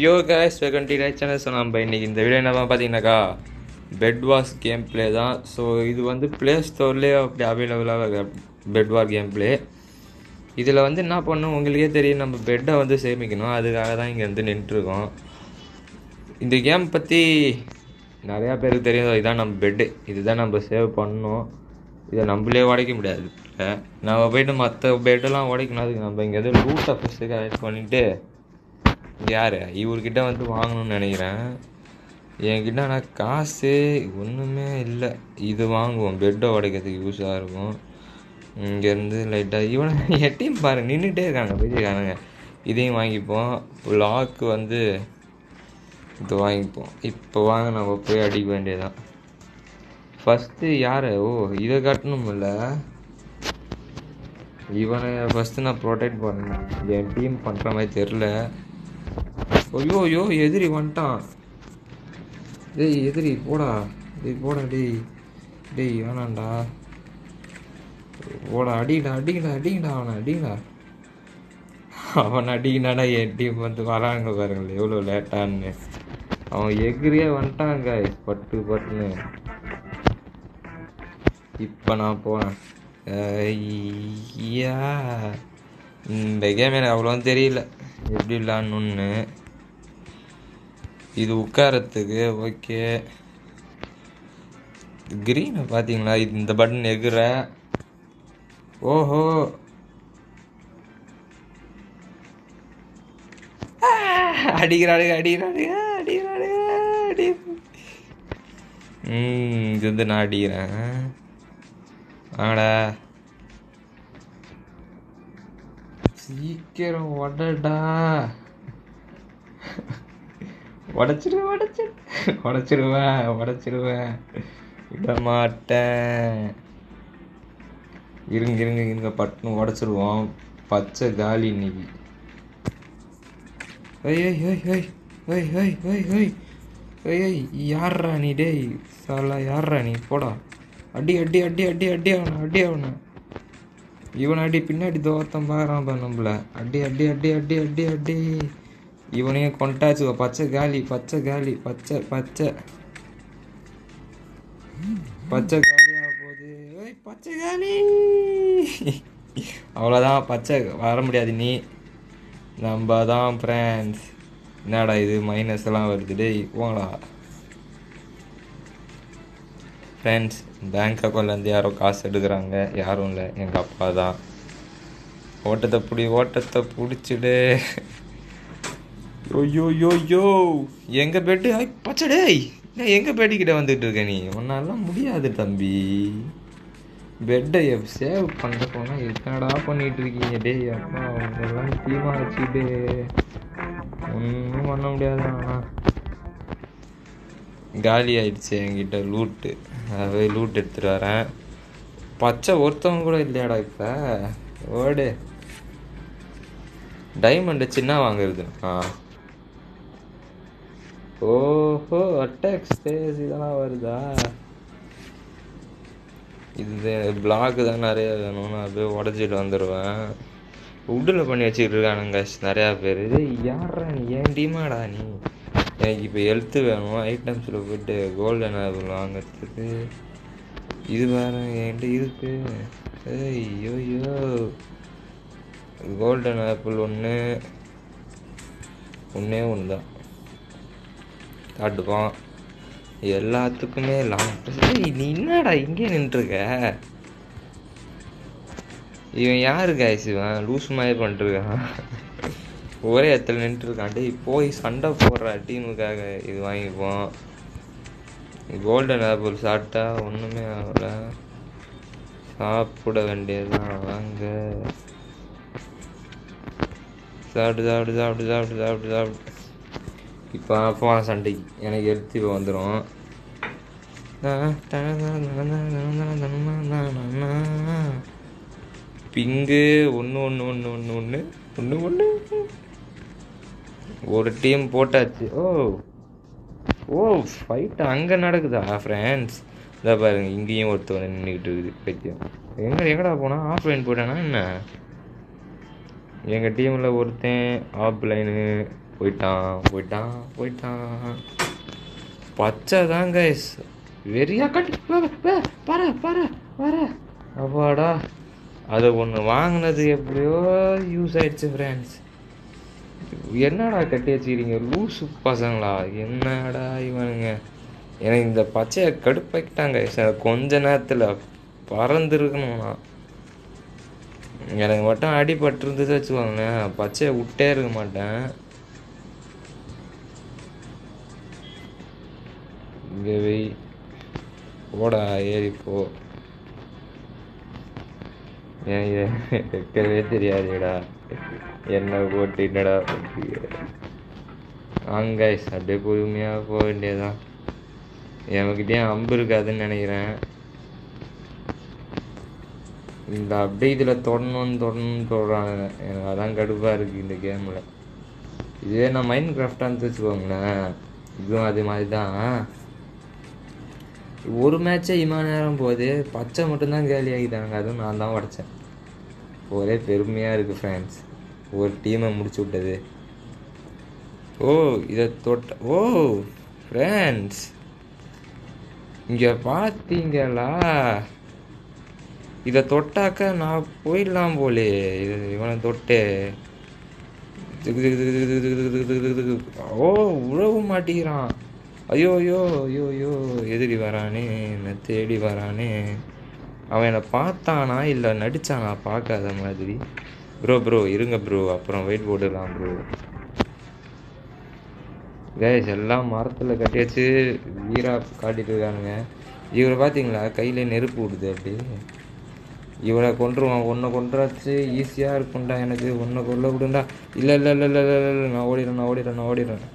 Yo guys welcome to right channel. So நம்ம இன்றைக்கி இந்த வீடியோ என்ன பார்த்தீங்கன்னாக்கா பெட் வார்ஸ் கேம் ப்ளே தான். ஸோ இது வந்து ப்ளே ஸ்டோர்லேயே அப்படி அவைலபிளாக பெட் வார் கேம் ப்ளே. இதில் வந்து என்ன பண்ணணும் உங்களுக்கே தெரியும், நம்ம பெட்டை வந்து சேமிக்கணும். அதுக்காக தான் இங்கே வந்து நின்றுருக்கோம். இந்த கேம் பற்றி நிறையா பேருக்கு தெரியும். இதுதான் நம்ம பெட்டு, இதுதான் நம்ம சேவ் பண்ணணும். இதை நம்மளே உடைக்க முடியாது. நம்ம போய்ட்டு மற்ற பெட்டெல்லாம் உடைக்கணும். அதுக்கு நம்ம இங்கே எதுவும் லூட்டை ஃபஸ்ட்டு கலெக்ட் பண்ணிவிட்டு யார் இவர்கிட்ட வந்து வாங்கணும்னு நினைக்கிறேன். என்கிட்ட ஆனால் காசு ஒன்றுமே இல்லை. இது வாங்குவோம், பெட்டை உடைக்கிறதுக்கு யூஸாக இருக்கும். இங்கேருந்து லைட்டாக இவனை எட்டையும் பாரு நின்றுட்டே இருக்காங்க பெரியக்காரங்க. இதையும் வாங்கிப்போம். லாக்கு வந்து இது வாங்கிப்போம். இப்போ வாங்க நம்ம போய் அடிக்க வேண்டியதான். ஃபஸ்ட்டு யார்? ஓ இதை கட்டணும்ல. இவனை ஃபஸ்ட்டு நான் ப்ரொடெக்ட் பண்ணேன். என் டீம் பண்ணுற மாதிரி தெரில. ஐயோ எதிரி வந்துட்டான். டேய் எதிரி போடா, டேய் போடா, டேய் வேணாண்டா, போடா, அடிங்கடா அவன் அடிக்கினாடா. என் டீம் வந்து வராங்க பாருங்களேன் எவ்வளோ லேட்டான்னு. அவன் எகிரியே வந்துட்டாங்க பட்டுன்னு. இப்போ நான் போனேன். ஐயா இந்த கேம் எனக்கு அவ்வளோ தெரியல எப்படி விளாட்ணுன்னு. இது உட்காரத்துக்கு ஓகே. கிரீனை பார்த்தீங்களா? இந்த பட்டன் எகுற. ஓஹோ அடிக்கிறானுங்க. இது வந்து நான் அடிக்கிறேன். ஆடா சீக்கிரம் உடடா. உடச்சிருவேன் விட மாட்டேன். இருங்க பட்டுன்னு உடச்சிருவோம். பச்சை காலி இன்னைக்கு. யார்ரா நீ? டேய் சாலா யார்ரா நீ? போடா. அடி அவனை. இவனை அடி. பின்னாடி தோத்தம் பாக்குறான் நம்மள. அடி. இவனையும் கொண்டாச்சு. பச்சை காலி பச்சை காலியாக போகுது. பச்சை காலி அவ்வளோதான். பச்சை வர முடியாது நீ. நம்ம தான் ஃப்ரெண்ட்ஸ். என்னடா இது மைனஸ் எல்லாம் வருது? டேய் போங்களா ஃப்ரெண்ட்ஸ். பேங்க் அக்கௌண்ட்லேருந்து யாரோ காசு எடுக்கிறாங்க. யாரும் இல்லை, எங்கள் அப்பா தான். ஓட்டத்தை பிடிச்சிடு. யோ எங்கள் பெட்டு பச்சடே. நான் எங்கள் பெட்டுக்கிட்ட வந்துட்டு இருக்க நீ. உன்னாலாம் முடியாது தம்பி. பெட்டை சேவ் பண்ண போனால் என்னடா பண்ணிட்டு இருக்கீங்க? டேய் அப்பா அவங்கெல்லாம் டீமாக வச்சுக்கிட்டு ஒன்றும் பண்ண முடியாதுண்ணா. காலி ஆயிடுச்சு என்கிட்ட லூட்டு. அதாவது லூட் எடுத்துகிட்டு வரேன். பச்சை ஒருத்தவங்க கூட இல்லையாடா இப்போ. ஓடு. டைமண்டு சின்ன வாங்குறது. ஓஹோ அட்டாக் ஸ்டேஜ் இதெல்லாம் வருதா? இது பிளாக்கு தான் நிறைய வேணும். நான் அப்படியே உடச்சிட்டு வந்துடுவேன். உட்டில் பண்ணி வச்சுக்கிட்டு இருக்கானுங்க நிறையா பேர். இது யாரா நீ? ஏன் டீமாடா நீ? எனக்கு இப்போ ஹெல்த்து வேணும். ஐட்டம்ஸில் போய்ட்டு கோல்டன் ஆப்பிள் வாங்கிறதுக்கு. இது வேறு என்கிட்ட இருக்கு. ஐயோ கோல்டன் ஆப்பிள் ஒன்றே தான் காட்டுப்பான். எல்லாத்துக்குமே நீ என்னடா இங்கே நின்றுருக்க? இவன் யாரு காய்ஸ்? இவன் லூஸ் மாதிரி பண்ணிட்டுருக்கான். ஒரே இடத்துல நின்றுருக்கான். டேய் போய் சண்டை போடுற டீமுக்காக இது வாங்கிப்போம். கோல்டன் ஆப்பிள் சாப்பிட்டா ஒன்றுமே ஆகல. சாப்பிட வேண்டியதுதான். வாங்க சாப்பிடு. இப்போ போன சண்டைக்கு எனக்கு எடுத்து இப்போ வந்துடும். பிங்கு ஒன்று ஒரு டீம் போட்டாச்சு. ஓ ஃபைட் அங்கே நடக்குதா ஃப்ரெண்ட்ஸ்? இதை பாருங்க, இங்கேயும் ஒருத்தவங்க நின்றுக்கிட்டு இருக்குது பைத்தியம். எங்கடா போனால் ஆஃப்லைன் போட்டானா என்ன? எங்கள் டீமில் ஒருத்தன் ஆஃப்லைனு போயிட்டான் போயிட்டான் போயிட்டான். பச்சை தான் கைஸ், வெறியா கட்டி பாரு பாரு வர. அப்பாடா, அதை ஒன்று வாங்கினது எப்படியோ யூஸ் ஆயிடுச்சு ஃப்ரெண்ட்ஸ். என்னடா கட்டி வச்சுக்கிறீங்க லூசு பசங்களா, என்னடா இவனுங்க. எனக்கு இந்த பச்சையை கடுப்பாக்கிட்டாங்க சார். கொஞ்ச நேரத்தில் பறந்துருக்கணும்னா எனக்கு மட்டும் அடிபட்டுருந்துச்சு வச்சுக்கோங்களேன், பச்சையை விட்டே இருக்க மாட்டேன். இங்கே வெய் போடா ஏறிப்போ. ஏன் வைக்கவே தெரியாதுடா என்ன போட்டு என்னடா அங்க அப்படியே பொறுமையாக போக வேண்டியதான். எனக்கிட்டே அம்பு இருக்காதுன்னு நினைக்கிறேன். இந்த அப்படியே இதில் தொடணும்னு சொல்கிறாங்க. எனக்கு அதான் கடுப்பாக இருக்குது இந்த கேமில். இதே நான் மைண்ட் கிராஃப்டான்னு வச்சுக்கோங்களேன், இதுவும் அது மாதிரி தான். ஒரு மேட்சே இம்மா நேரம் போகுது, பச்சை மட்டும்தான் கேலி ஆகிட்டாங்க. அதுவும் நான் தான் உடச்சேன். ஒரே பெருமையாக இருக்குது ஃப்ரெண்ட்ஸ், ஒரு டீமை முடிச்சு விட்டது. ஓ இதை தொட்ட, ஓ ஃப்ரெண்ட்ஸ் இங்கே பார்த்தீங்களா, இதை தொட்டாக்கா நான் போயிடலாம் போலே. இது இவனை தொட்டே ஓ உழவு மாட்டேங்கிறான். ஐயோ ஐயோ ஐயோ ஐயோ, எதிரி வரானே, என்னை தேடி வரானே. அவன் என்னை பார்த்தானா இல்லை நடித்தானா பார்க்காத மாதிரி. ப்ரோ இருங்க ப்ரோ, அப்புறம் வெயிட் போட்டுடலாம் ப்ரோ. கேஸ் எல்லாம் மரத்தில் கட்டி வச்சு வீரா காட்டிட்டு இருக்கானுங்க. இவரை பார்த்தீங்களா, கையில் நெருப்பு விடுது. அப்படி இவனை கொண்டுருவான். ஒன்றை கொண்டாச்சு ஈஸியாக இருக்கும்டா எனக்கு, ஒன்றை கொல்ல விடுண்டா. இல்லை இல்லை இல்லை இல்லை இல்லை இல்லை, நான் ஓடிடுறேன் நான் ஓடிடுறேன் நான் ஓடிடுறேன்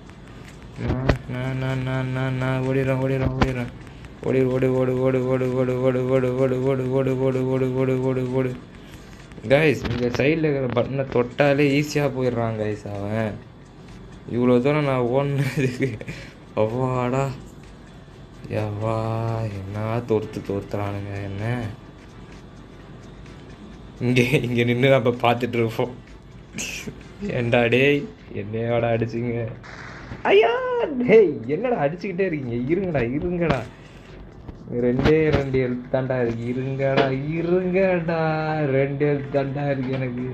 நான் நான் நான் நான் நான் ஓடிடுறேன் ஓடிடுறேன் ஓடிடுறேன் ஓடி ஓடு ஓடு ஓடு ஓடு ஓடு ஓடு ஓடு ஓடு ஓடு ஓடு ஓடு ஓடு ஓடு ஓடு ஓடு. கைஸ் இந்த சைடில் இருக்கிற பட்டனை தொட்டாலே ஈஸியாக போயிடுறான் கைஸ். அவன் இவ்வளோ தூரம் நான் ஓடுனதுக்கு அவ்வாடா எவ்வா என்ன தோத்துறானுங்க என்ன. இங்கே நின்று நம்ம பார்த்துட்டு இருப்போம். ஏண்டா டேய் என்னையோட அடிச்சிங்க. ஐயா டேய் என்னடா அடிச்சுக்கிட்டே இருக்கீங்க, இருங்கடா ரெண்டு ஹெல்த் தாண்டா இருக்கு. இருங்கடா 2 ஹெல்த் தாண்டா இருக்கு எனக்கு.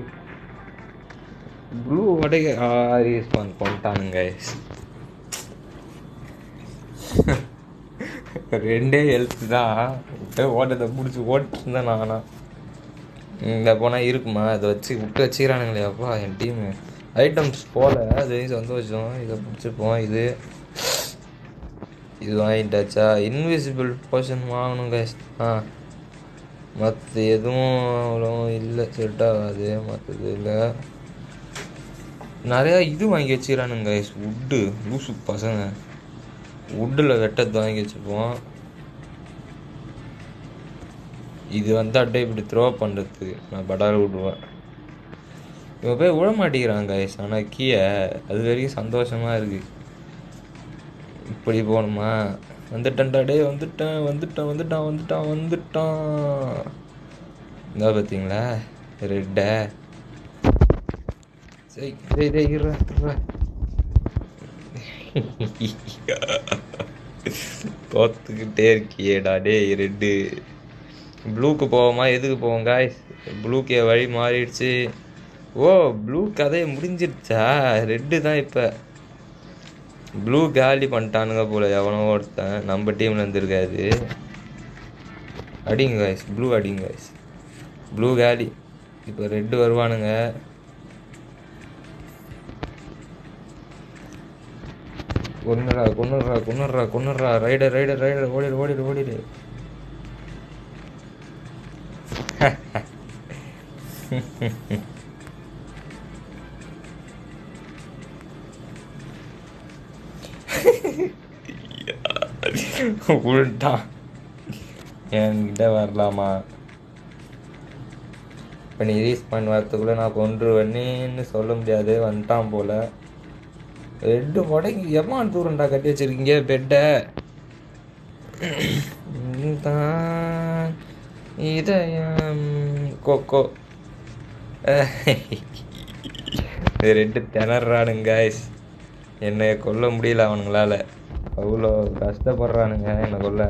ப்ளூ உடைய ரீஸ்பான் கொண்டானுங்க. 2 ஹெல்த் தான், ஓட்டத்தை பிடிச்சி ஓட்டிருந்தேன் நானா. இங்கே போனால் இருக்குமா, அதை வச்சு விட்டு வச்சுக்கிறானுங்களே அப்பா என் டீமு. ஐட்டம்ஸ் போல் அது சந்தோஷம். இதை பிடிச்சிப்போம். இது வாங்கிட்டாச்சா, இன்விசிபிள் போர்ஷன் வாங்கணும் கைஸ். மற்ற எதுவும் அவ்வளோ இல்லை, செட் ஆகாது. மற்றது இல்லை, நிறையா இது வாங்கி வச்சுக்கிறானுங்க கைஸ். வுட்டு லூசு பசங்க, வுட்டில் வெட்டத்தை வாங்கி வச்சுப்போம். இது அப்படியே இப்படி த்ரோ பண்ணுறதுக்கு நான் படார விடுவேன். இவன் போய் விட மாட்டேங்கிறான் கைஸ். ஆனால் கீழே அது வரைக்கும் சந்தோஷமாக இருக்குது. இப்படி போகணுமா, வந்துட்டேன்டா டே, வந்துட்டான். இந்த பார்த்தீங்களா ரெட்டை. சரி தோத்துக்கிட்டே இருக்கியேடா டே. ரெட்டு ப்ளூக்கு போவோமா, எதுக்கு போவோம் காய்ஸ்? ப்ளூக்கு வழி மாறிடுச்சு. ஓ ப்ளூ கதையை முடிஞ்சிடுச்சா? ரெட்டு தான் இப்போ. ப்ளூ காலி பண்ணிட்டானுங்க போல எவனோ ஒருத்தன், நம்ம டீமில் இருந்திருக்காது. அடிங்க காய்ஸ், ப்ளூ அடிங்க காய்ஸ். ப்ளூ காலி. இப்போ ரெட்டு வருவானுங்க. கொன்னுடுறா. ரைடர் ஓடிடு. உள்டான். என்கிட்ட வரலாமா? இப்போ நீ ரீஸ் பண்ணி வரத்துக்குள்ளே நான் கொன்றுவேன்னு சொல்ல முடியாது. வந்துட்டான் போல். 2 உடைக்கு எம்மான் தூரண்டா கட்டி வச்சிருக்கீங்க பெட்டை. தான் இதயம் கொக்கோ. 2 திணறானுங்க கைஸ். என்னை கொல்ல முடியல அவனுங்களால. அவ்வளோ கஷ்டப்படுறானுங்க என்னை கொல்ல.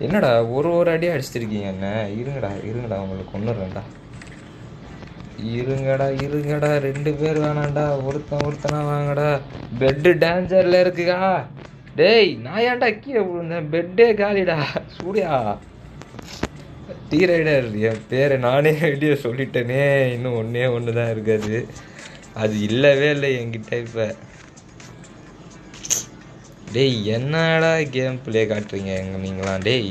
என்னடா ஒரு அடியாக அடிச்சிருக்கீங்க என்ன? இருங்கடா உங்களுக்கு கொண்டுறேன்டா. இருங்கடா 2 பேர் வேணாண்டா, ஒருத்தனா வாங்கடா. பெட்டு டேஞ்சர்ல இருக்குக்கா. டேய் நான் ஏன்டா கீழே விழுந்தேன்? பெட்டே காலிடா. சூடியா டீ ரைடர் என் பேரை நானே வெளியே சொல்லிட்டேனே. இன்னும் ஒன்று தான் இருக்காது. அது இல்லவே இல்லை என்கிட்ட இப்போ. டேய் என்னடா கேம் பிளே காட்டுறீங்க எங்க நீங்களாம்? டேய்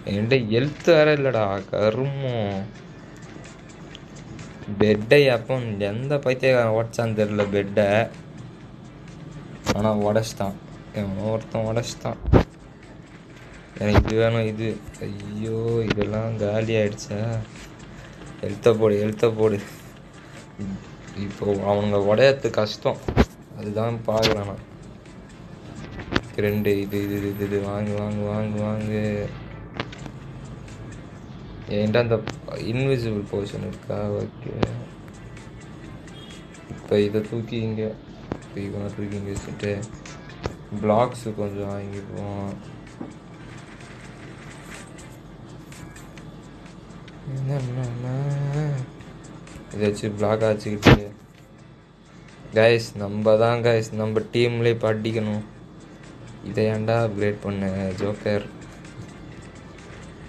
என்கிட்ட ஹெல்த் வேற இல்லைடா கருமம். பெட்டை அப்போ எந்த பைத்தியக்காரன் உடச்சான்னு தெரில பெட்டை. ஆனால் உடச்சிட்டான், ஒருத்தன் உடச்சிட்டான். எனக்கு இது வேணும் இது. ஐயோ இதெல்லாம் காலி ஆயிடுச்சா? எழுத்த போடு. இப்போ அவனுங்க உடையத்து கஷ்டம், அதுதான் பார்க்குறேன் நான். 2 இது வாங்கு. என்கிட்ட அந்த இன்விசிபிள் போர்ஷன் இருக்கா? ஓகே, இப்போ இதை தூக்கி இங்கே வச்சுட்டு பிளாக்ஸு கொஞ்சம் வாங்கிப்போம். இதை வச்சு பிளாக் வச்சுக்கிட்டு கைஸ் நம்ம டீம்லேயே இப்போ அடிக்கணும். இதை ஏன்டா அப்கிரேட் பண்ணு ஜோக்கர்?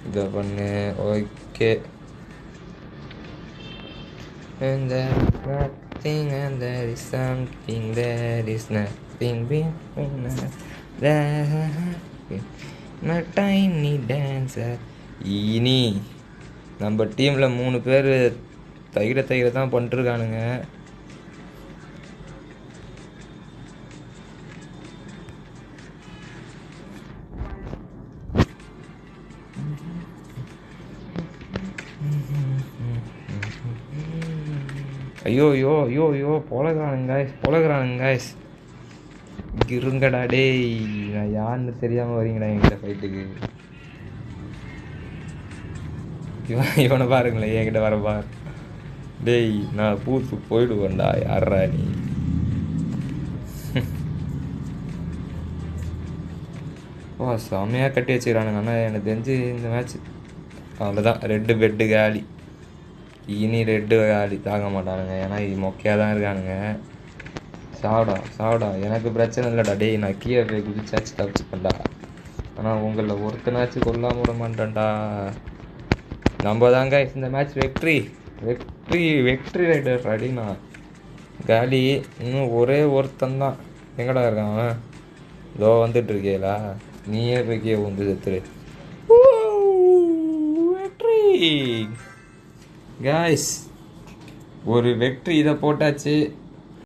இதை பண்ணு. Okay, and there is nothing and there is something, there is nothing between us, my tiny dancer. இனி நம்ம டீமில் 3 பேர் தைர தான் பண்ணிட்டுருக்கானுங்க. ஐயோ பொழகிறானுங்க காய்ஸ். இருங்கடா டேய், நான் யாருன்னு தெரியாமல் வரீங்கடா என்கிட்ட ஃபைட்டுக்கு. இவனை பாருங்களேன் என்கிட்ட வர பார். டேய் நான் பூத்து போயிடுவேன்டா. யாரா நீ? ஓ செம்மையாக கட்டி வச்சுக்கிறானுங்க. ஆனால் எனக்கு தெரிஞ்சு இந்த மேட்ச் அவ்வளோதான். 2 பெட்டு காலி. இனி 2 காலி தாங்க மாட்டானுங்க. ஏன்னா இது மொக்கையாக தான் இருக்கானுங்க. சாவடா எனக்கு பிரச்சனை இல்லைடா. டேய் நான் கீழே போய் குதிச்சாச்சு தப்பிச்சுப்பேன்டா. ஆனால் உங்களில் ஒருத்தனாச்சும் கொல்லாம விட மாட்டேன்டா. நம்ம தாங்க இந்த மேட்ச் வெற்றி ரைடர் அடினா காலி. இன்னும் ஒரே ஒருத்தன் தான். எங்கடா இருக்கான் அவன்? இதோ வந்துட்டு இருக்கேலா, நீயே போய் கீழே வந்து செத்துரு. வெற்றி காய்ஸ், ஒரு வெற்றி. இதை போட்டாச்சு.